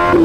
Don't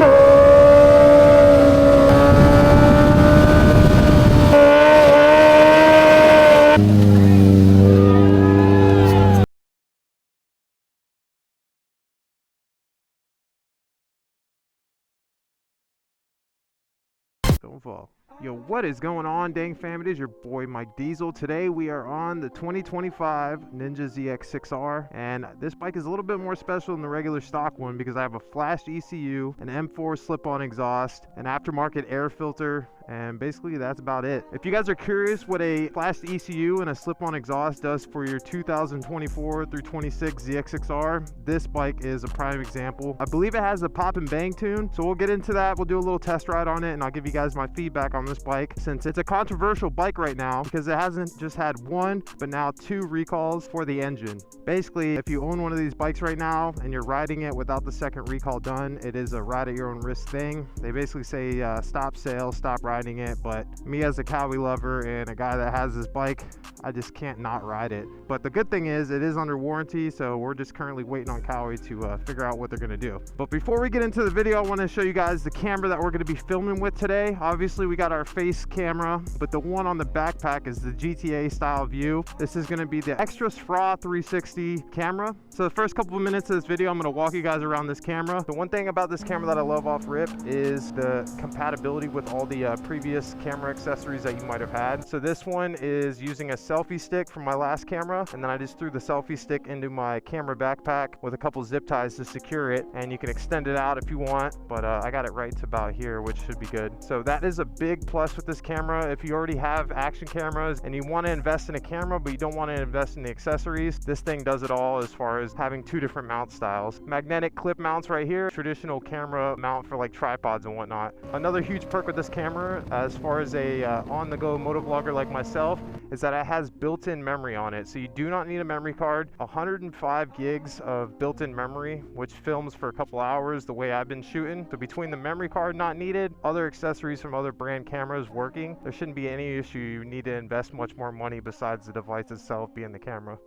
fall. Yo, what is going on, dang fam? It is your boy Mike Diesel. Today we are on the 2025 Ninja Zx6r, and this bike is a little bit more special than the regular stock one because I have a flashed ECU, an M4 slip-on exhaust, an aftermarket air filter, and basically that's about it. If you guys are curious what a flashed ECU and a slip-on exhaust does for your 2024 through 26 Zx6r, this bike is a prime example. I believe it has a pop and bang tune, so we'll get into that. We'll do a little test ride on it, and I'll give you guys my feedback on this bike, since it's a controversial bike right now because it hasn't just had one but now 2 recalls for the engine. Basically, if you own one of these bikes right now and you're riding it without the second recall done, it is a ride at your own risk thing. They basically say stop sales, stop riding it, but me as a Kawi lover and a guy that has this bike, I just can't not ride it. But the good thing is it is under warranty, so we're just currently waiting on Kawi to figure out what they're going to do. But before we get into the video, I want to show you guys the camera that we're going to be filming with today. Obviously we got our face camera, but the one on the backpack is the GTA style view. This is going to be the Zx6r 360 camera. So the first couple of minutes of this video, I'm going to walk you guys around this camera. The one thing about this camera that I love off rip is the compatibility with all the previous camera accessories that you might have had. So this one is using a selfie stick from my last camera, and then I just threw the selfie stick into my camera backpack with a couple zip ties to secure it, and you can extend it out if you want, but I got it right to about here, which should be good. So that is a big plus with this camera. If you already have action cameras and you want to invest in a camera but you don't want to invest in the accessories, this thing does it all as far as having 2 different mount styles. Magnetic clip mounts right here, traditional camera mount for like tripods and whatnot. Another huge perk with this camera as far as a on-the-go motovlogger like myself is that it has built-in memory on it, so you do not need a memory card. 105 gigs of built-in memory, which films for a couple hours the way I've been shooting. So between the memory card not needed, other accessories from other brand cameras working, there shouldn't be any issue you need to invest much more money besides the device itself being the camera.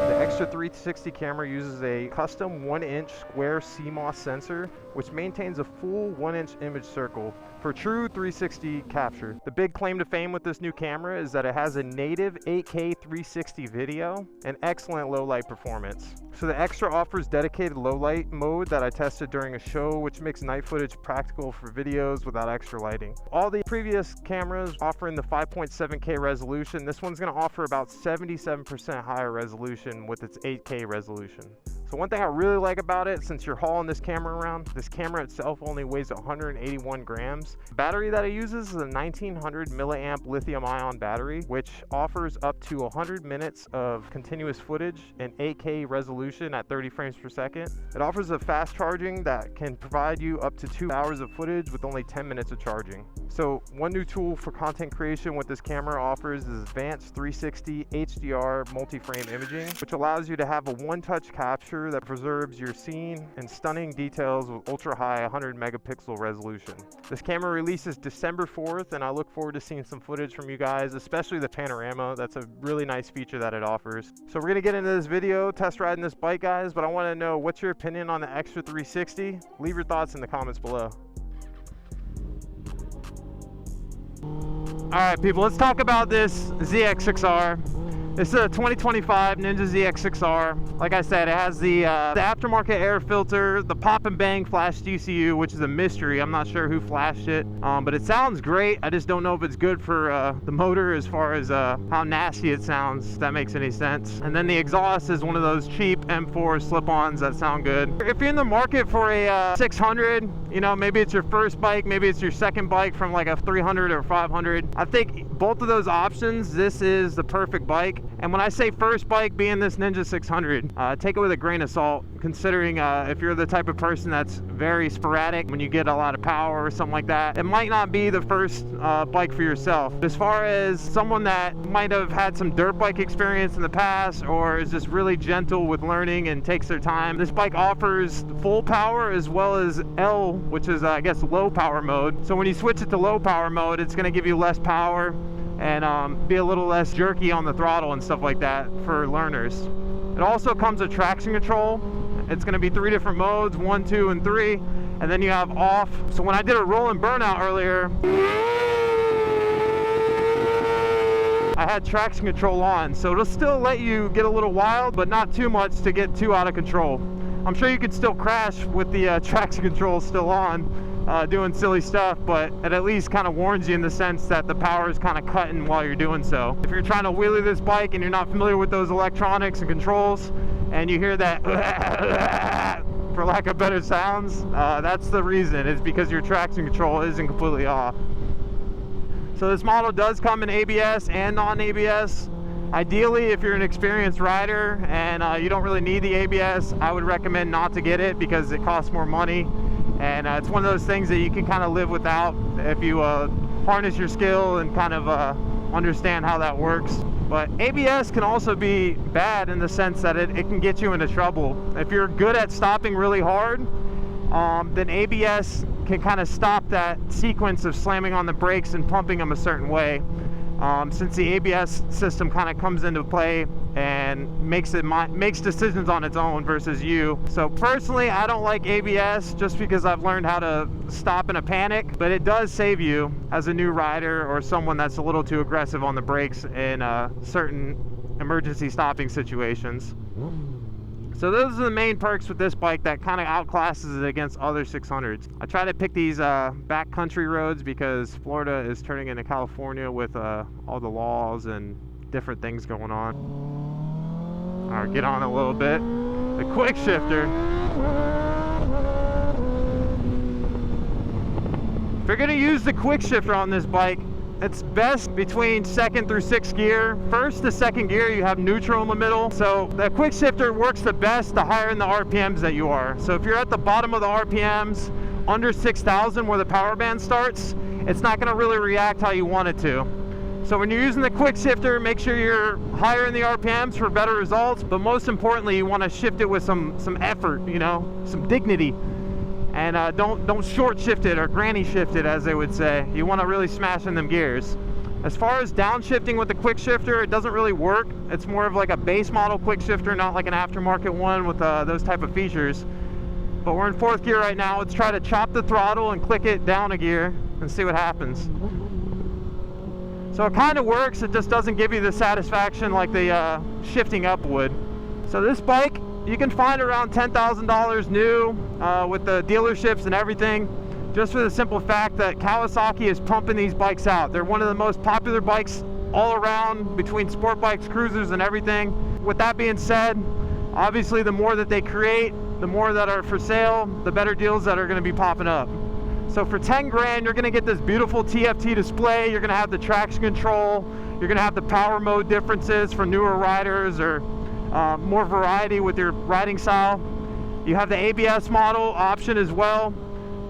The Zx6r camera uses a custom 1-inch square CMOS sensor, which maintains a full 1-inch image circle for true 360 capture. The big claim to fame with this new camera is that it has a native 8K 360 video and excellent low light performance. So the Zx6r offers dedicated low light mode that I tested during a show, which makes night footage practical for videos without extra lighting. All the previous cameras offering the 5.7K resolution, this one's going to offer about 77% higher resolution with its 8K resolution. So one thing I really like about it, since you're hauling this camera around, this camera itself only weighs 181 grams. The battery that it uses is a 1900 milliamp lithium ion battery, which offers up to 100 minutes of continuous footage and 8K resolution at 30 frames per second. It offers a fast charging that can provide you up to 2 hours of footage with only 10 minutes of charging. So one new tool for content creation with this camera offers is advanced 360 HDR multi-frame imaging, which allows you to have a one-touch capture that preserves your scene in stunning details with ultra-high 100 megapixel resolution. This camera releases December 4th, and I look forward to seeing some footage from you guys, especially the panorama. That's a really nice feature that it offers. So we're gonna get into this video, test riding this bike, guys, but I wanna know what's your opinion on the Zx6r 360? Leave your thoughts in the comments below. All right, people, let's talk about this Zx6r. This is a 2025 Ninja Zx6r. Like I said, it has the aftermarket air filter, the pop and bang flashed ECU, which is a mystery. I'm not sure who flashed it, but it sounds great. I just don't know if it's good for the motor as far as how nasty it sounds, if that makes any sense. And then the exhaust is one of those cheap M4 slip-ons that sound good. If you're in the market for a 600, you know, maybe it's your first bike, maybe it's your second bike from like a 300 or 500. I think both of those options, this is the perfect bike. And when I say first bike being this Ninja 600, take it with a grain of salt, considering if you're the type of person that's very sporadic when you get a lot of power or something like that, it might not be the first bike for yourself. As far as someone that might have had some dirt bike experience in the past or is just really gentle with learning and takes their time, this bike offers full power as well as L, which is I guess low power mode. So when you switch it to low power mode, it's going to give you less power and be a little less jerky on the throttle and stuff like that for learners. It also comes with traction control, It's going to be 3 different modes, 1, 2, and 3, and then you have off. So when I did a roll and burnout earlier, I had traction control on, so it'll still let you get a little wild, but not too much to get too out of control. I'm sure you could still crash with the traction control still on, doing silly stuff, but it at least kind of warns you in the sense that the power is kind of cutting while you're doing so. If you're trying to wheelie this bike and you're not familiar with those electronics and controls, and you hear that for lack of better sounds, that's the reason. It's because your traction control isn't completely off. So this model does come in ABS and non-ABS. Ideally, if you're an experienced rider and you don't really need the ABS, I would recommend not to get it because it costs more money. And it's one of those things that you can kind of live without if you harness your skill and kind of understand how that works. But ABS can also be bad in the sense that it can get you into trouble. If you're good at stopping really hard, then ABS can kind of stop that sequence of slamming on the brakes and pumping them a certain way. Since the ABS system kind of comes into play and makes decisions on its own versus you. So personally, I don't like ABS just because I've learned how to stop in a panic, but it does save you as a new rider or someone that's a little too aggressive on the brakes in certain emergency stopping situations. So those are the main perks with this bike that kind of outclasses it against other 600s. I try to pick these backcountry roads because Florida is turning into California with all the laws and different things going on. All right, get on a little bit. The quick shifter. If you're gonna use the quick shifter on this bike, it's best between 2nd through 6th gear. 1st to 2nd gear, you have neutral in the middle. So the quick shifter works the best the higher in the RPMs that you are. So if you're at the bottom of the RPMs, under 6,000 where the power band starts, it's not gonna really react how you want it to. So when you're using the quick shifter, make sure you're higher in the RPMs for better results. But most importantly, you wanna shift it with some effort, you know, some dignity. And don't short shift it or granny shift it, as they would say. You want to really smash in them gears. As far as downshifting with the quick shifter, it doesn't really work. It's more of like a base model quick shifter, not like an aftermarket one with those type of features. But we're in 4th gear right now. Let's try to chop the throttle and click it down a gear and see what happens. So it kind of works. It just doesn't give you the satisfaction like the shifting up would. So this bike, you can find around $10,000 new with the dealerships and everything, just for the simple fact that Kawasaki is pumping these bikes out. They're one of the most popular bikes all around between sport bikes, cruisers, and everything. With that being said, obviously the more that they create, the more that are for sale, the better deals that are going to be popping up. So for 10 grand, you're going to get this beautiful TFT display. You're going to have the traction control. You're going to have the power mode differences for newer riders or more variety with your riding style. You have the ABS model option as well,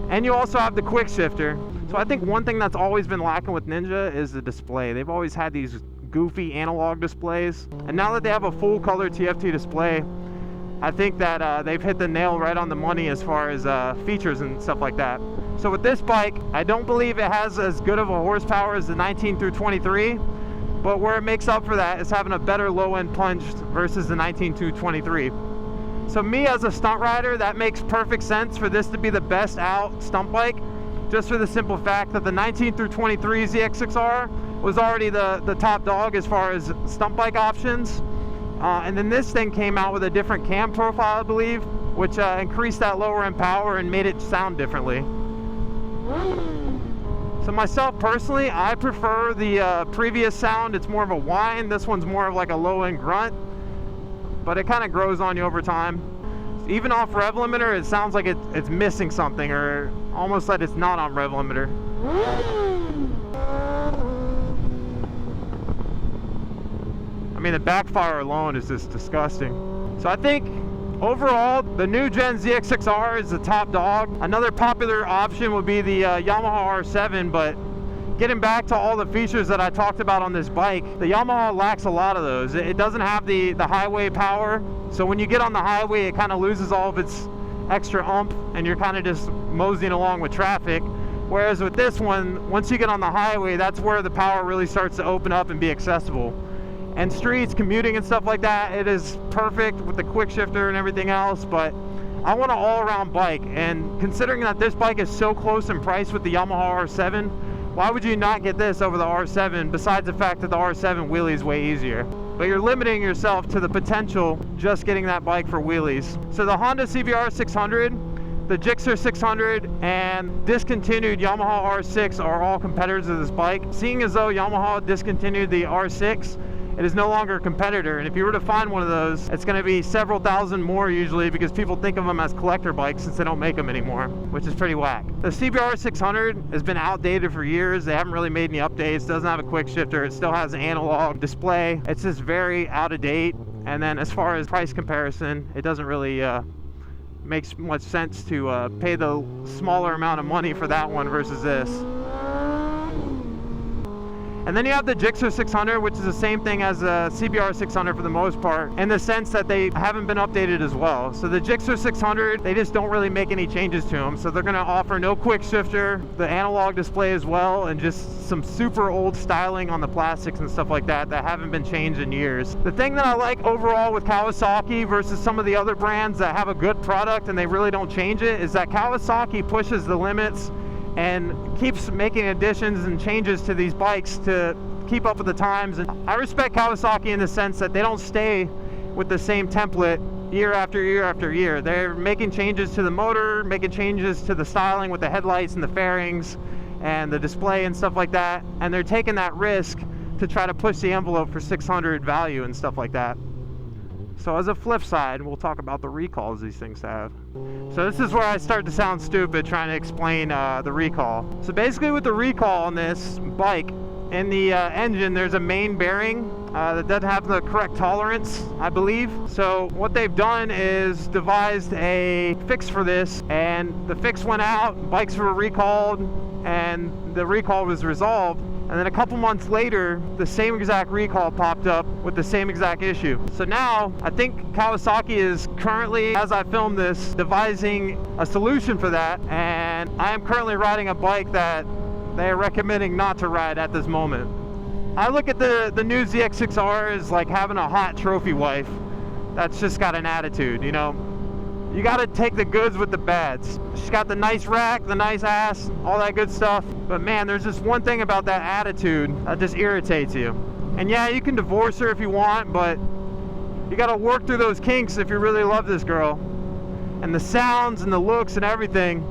and you also have the quick shifter. So I think one thing that's always been lacking with Ninja is the display. They've always had these goofy analog displays, and now that they have a full color TFT display, I think that they've hit the nail right on the money as far as features and stuff like that. So with this bike, I don't believe it has as good of a horsepower as the 19 through 23, but where it makes up for that is having a better low-end punch versus the 19 through 23. So me as a stunt rider, that makes perfect sense for this to be the best out stunt bike, just for the simple fact that the 19 through 23 Zx6r was already the top dog as far as stunt bike options. And then this thing came out with a different cam profile, I believe, which increased that lower end power and made it sound differently. So myself personally, I prefer the previous sound. It's more of a whine. This one's more of like a low end grunt, but it kind of grows on you over time. Even off rev limiter, it sounds like it's missing something, or almost like it's not on rev limiter. I mean, the backfire alone is just disgusting. So I think overall, the new Gen Zx6r is the top dog. Another popular option would be the Yamaha R7, but getting back to all the features that I talked about on this bike, the Yamaha lacks a lot of those. It doesn't have the highway power, so when you get on the highway, it kind of loses all of its extra oomph, and you're kind of just moseying along with traffic. Whereas with this one, once you get on the highway, that's where the power really starts to open up and be accessible. and streets, commuting and stuff like that, it is perfect with the quick shifter and everything else. But I want an all-around bike, and considering that this bike is so close in price with the Yamaha R7, why would you not get this over the R7, besides the fact that the R7 wheelie is way easier? But you're limiting yourself to the potential just getting that bike for wheelies. So the Honda CBR 600, the Zx6r 600, and discontinued Yamaha R6 are all competitors of this bike. Seeing as though Yamaha discontinued the R6, it is no longer a competitor, and if you were to find one of those, it's going to be several thousand more usually, because people think of them as collector bikes since they don't make them anymore, which is pretty whack. The CBR 600 has been outdated for years. They haven't really made any updates. Doesn't have a quick shifter. It still has an analog display. It's just very out of date. And then as far as price comparison, it doesn't really make much sense to pay the smaller amount of money for that one versus this. And then you have the Zx6r 600, which is the same thing as the CBR 600 for the most part, in the sense that they haven't been updated as well. So the Zx6r 600, they just don't really make any changes to them. So they're going to offer no quick shifter, the analog display as well, and just some super old styling on the plastics and stuff like that that haven't been changed in years. The thing that I like overall with Kawasaki versus some of the other brands that have a good product and they really don't change it is that Kawasaki pushes the limits and keeps making additions and changes to these bikes to keep up with the times. And I respect Kawasaki in the sense that they don't stay with the same template year after year after year. They're making changes to the motor, making changes to the styling with the headlights and the fairings and the display and stuff like that, and they're taking that risk to try to push the envelope for 600 value and stuff like that. So as a flip side, we'll talk about the recalls these things have. So this is where I start to sound stupid trying to explain the recall. So basically with the recall on this bike, in the engine there's a main bearing that doesn't have the correct tolerance, I believe. So what they've done is devised a fix for this, and the fix went out, bikes were recalled, and the recall was resolved. And then a couple months later, the same exact recall popped up with the same exact issue. So now, I think Kawasaki is currently, as I film this, devising a solution for that. And I am currently riding a bike that they are recommending not to ride at this moment. I look at the new Zx6r as like having a hot trophy wife that's just got an attitude, you know? You gotta take the goods with the bads. She's got the nice rack, the nice ass, all that good stuff. But man, there's just one thing about that attitude that just irritates you. And yeah, you can divorce her if you want, but you gotta work through those kinks if you really love this girl. And the sounds and the looks and everything,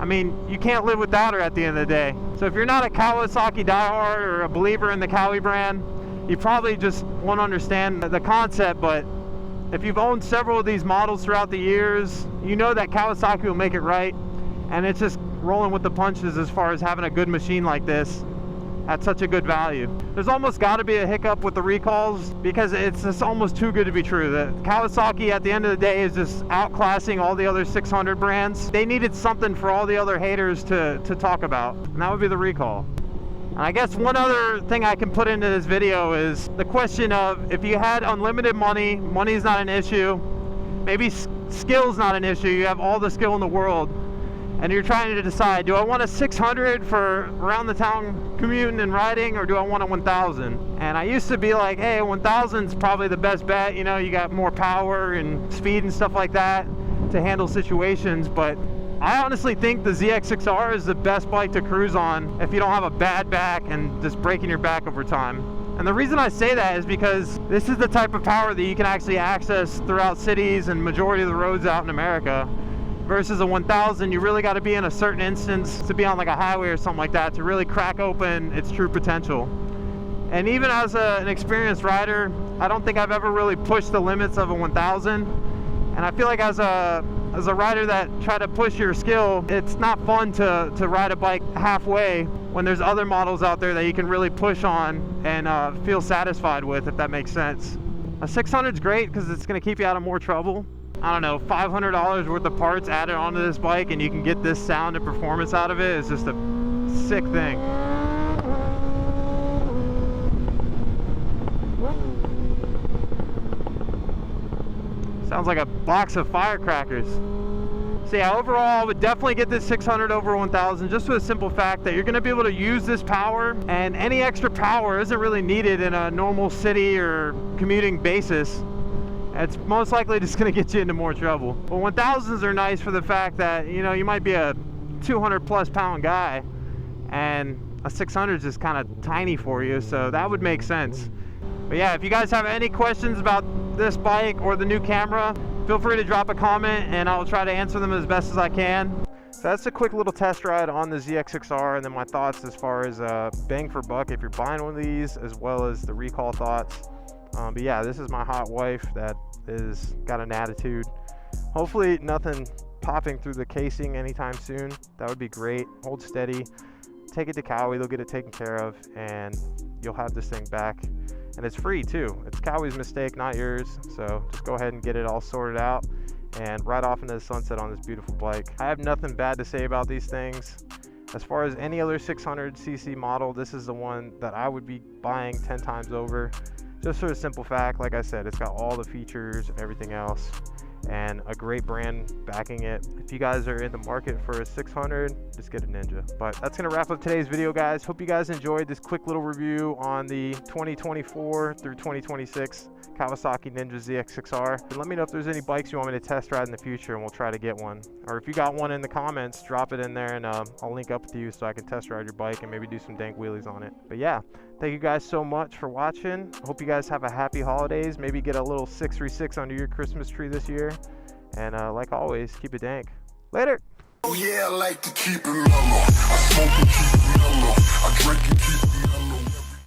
I mean, you can't live without her at the end of the day. So if you're not a Kawasaki diehard or a believer in the Kawi brand, you probably just won't understand the concept, but if you've owned several of these models throughout the years, you know that Kawasaki will make it right, and it's just rolling with the punches as far as having a good machine like this at such a good value. There's almost got to be a hiccup with the recalls because it's just almost too good to be true. The Kawasaki at the end of the day is just outclassing all the other 600 brands. They needed something for all the other haters to talk about, and that would be the recall. I guess one other thing I can put into this video is the question of, if you had unlimited money, money's not an issue, maybe skill's not an issue, you have all the skill in the world, and you're trying to decide, do I want a 600 for around the town commuting and riding, or do I want a 1000? And I used to be like, hey, 1000 is probably the best bet, you know, you got more power and speed and stuff like that to handle situations, but I honestly think the Zx6r is the best bike to cruise on if you don't have a bad back and just breaking your back over time. And the reason I say that is because this is the type of power that you can actually access throughout cities and majority of the roads out in America. Versus a 1000, you really got to be in a certain instance to be on like a highway or something like that to really crack open its true potential. And even as an experienced rider, I don't think I've ever really pushed the limits of a 1000. And I feel like as a rider that try to push your skill, it's not fun to ride a bike halfway when there's other models out there that you can really push on and feel satisfied with, if that makes sense. A 600 is great because it's going to keep you out of more trouble. I don't know, $500 worth of parts added onto this bike and you can get this sound and performance out of it. It's just a sick thing. Sounds like a box of firecrackers. So yeah, overall, I would definitely get this 600 over 1000, just for the simple fact that you're going to be able to use this power, and any extra power isn't really needed in a normal city or commuting basis. It's most likely just going to get you into more trouble. But 1000s are nice for the fact that, you know, you might be a 200 plus pound guy, and a 600 is just kind of tiny for you, so that would make sense. But yeah, if you guys have any questions about this bike or the new camera, feel free to drop a comment and I'll try to answer them as best as I can. So that's a quick little test ride on the Zx6r, and then my thoughts as far as bang for buck if you're buying one of these, as well as the recall thoughts. But yeah, this is my hot wife that is got an attitude. Hopefully nothing popping through the casing anytime soon. That would be great. Hold steady, take it to Cowie, they'll get it taken care of, and you'll have this thing back. And it's free too. It's Cowie's mistake, not yours. So just go ahead and get it all sorted out and ride off into the sunset on this beautiful bike. I have nothing bad to say about these things. As far as any other 600cc model, this is the one that I would be buying 10 times over. Just for the simple fact, like I said, it's got all the features and everything else, and a great brand backing it. If you guys are in the market for a 600, just get a Ninja. But that's gonna wrap up today's video, guys. Hope you guys enjoyed this quick little review on the 2024 through 2026 Kawasaki Ninja Zx6r. And let me know if there's any bikes you want me to test ride in the future, and we'll try to get one. Or if you got one in the comments, drop it in there, and I'll link up with you so I can test ride your bike and maybe do some dank wheelies on it. But yeah, thank you guys so much for watching. Hope you guys have a happy holidays. Maybe get a little 636 under your Christmas tree this year. And like always, keep it dank. Later. Oh yeah, I like to keep it mellow. I smoke and keep it mellow. I drink and keep it mellow.